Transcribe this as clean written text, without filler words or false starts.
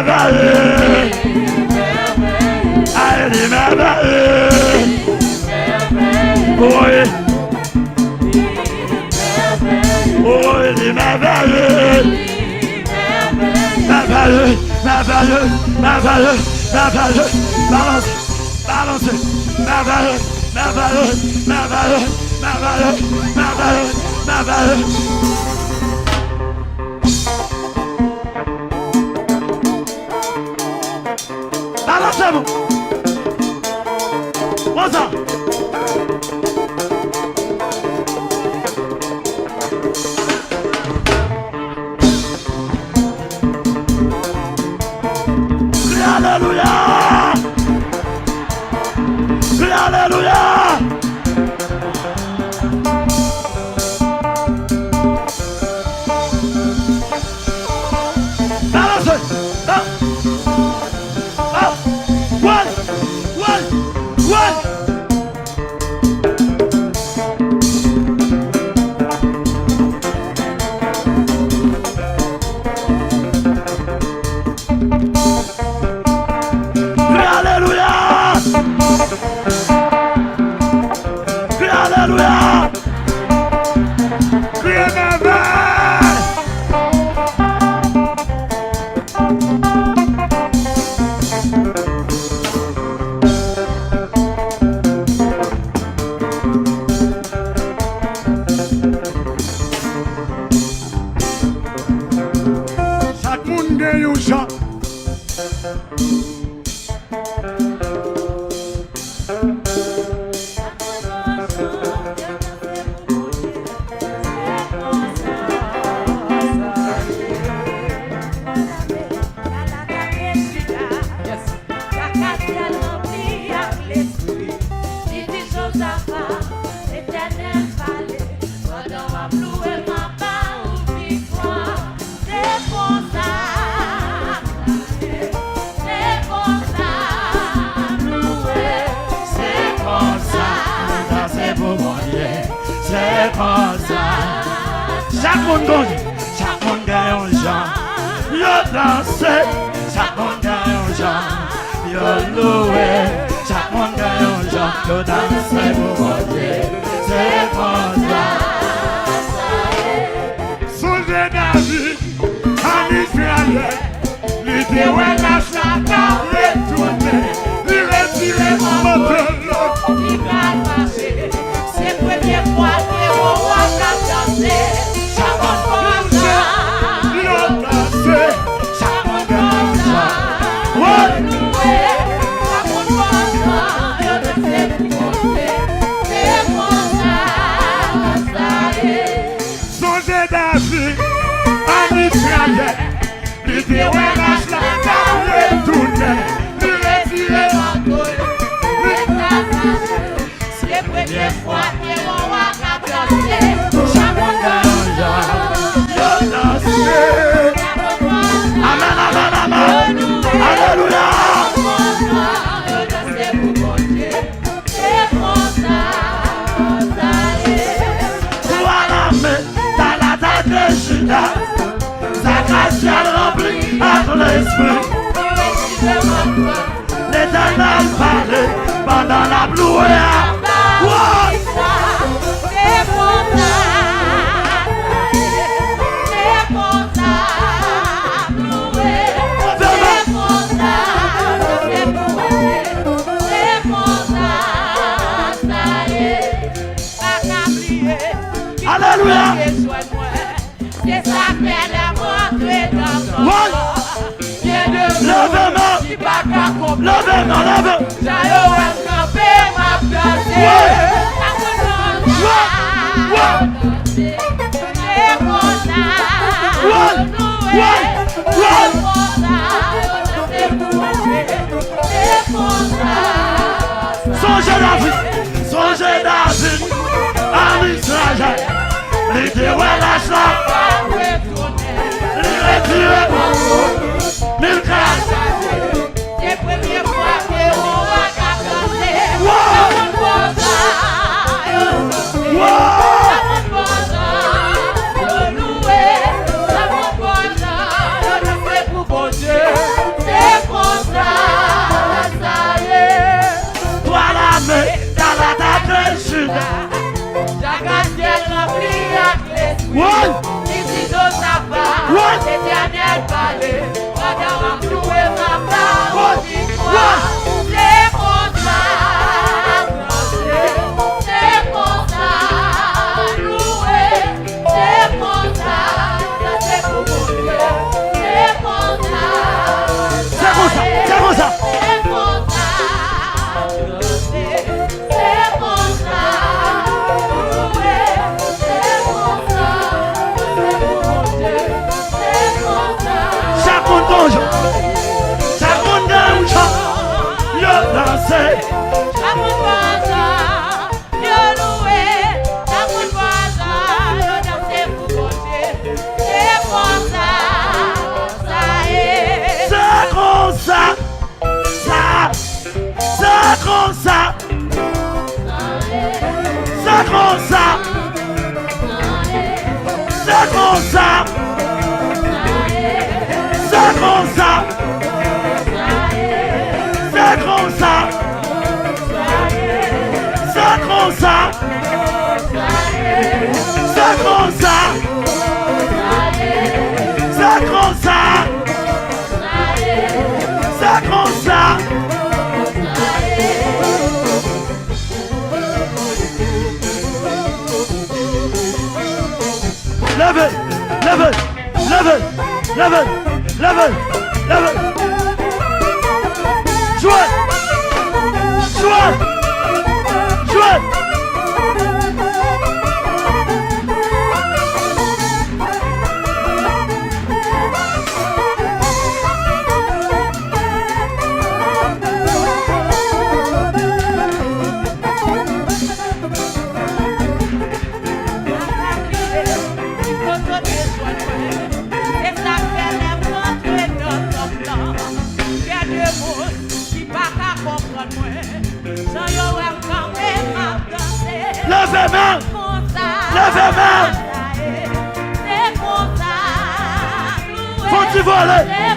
merveilleux. Il est merveilleux. Oui. Oh, il est merveilleux. Merveilleux, merveilleux, merveilleux, merveilleux. Balance, balance. Merveilleux, merveilleux, merveilleux, merveilleux, merveilleux, merveilleux. Balancez-vous. Rosa. Alléluia. Alléluia. Balance. One. Alléluia. Criez merveille. Chaque monde gagne un chant. C'est comme ça. Chaque monde gagne un genre. Yo danse. Chaque monde gagne un genre. Yo loué. Chaque monde gagne un genre. Yo danse pour mon Dieu. C'est comme ça. Songez David en Israël. L'idée où elle lâche la carte retournée. Il retire mon moteur. Il va marcher. C'est la première fois que mon roi a dansé. Chaque monde danse. Chaque monde danse. Songez David en Israël. L'idée où elle lâche la carte retournée. Il retire mon moteur. C'est la première fois que mon roi a dansé. Chaque monde danse. Amen, amen, amen. Alléluia. Voilà, mais dans la tête de Judas, sa grâce remplie par l'esprit. L'Éternel parlait pendant la pluie. Alléluia. Songez David en Israël. L'idée où elle lâche la il retire mille grâces. C'est la première fois que on va casser. Loué, ça va pour ça, le fait pour bon Dieu. One. Ici dans sa part, l'éternel parlait. Pendant un cloué ma part, victoire. C'est pour ça, c'est pour ça, loué. C'est pour ça, c'est pour mon Dieu. C'est pour ça, C'est comme ça, c'est comme ça. c'est pour ça, c'est pour ça, loué. C'est pour ça, c'est pour mon Dieu. C'est pour ça. Chaque monde mange. Chaque monde mange. Yo dansé. Chaque monde voisin, yo loué. Chaque monde voisin, yo dansé pour mon Dieu. C'est pour ça, ça est. C'est comme ça. Ça. C'est comme ça. C'est comme ça. C'est comme ça. C'est comme ça. C'est comme ça. C'est comme ça. C'est comme ça. C'est comme ça. C'est comme ça. Levez, levez, levez, levez, levez, levez. Jouez, jouez, jouez. Levez main, levez main. Faut-tu voler?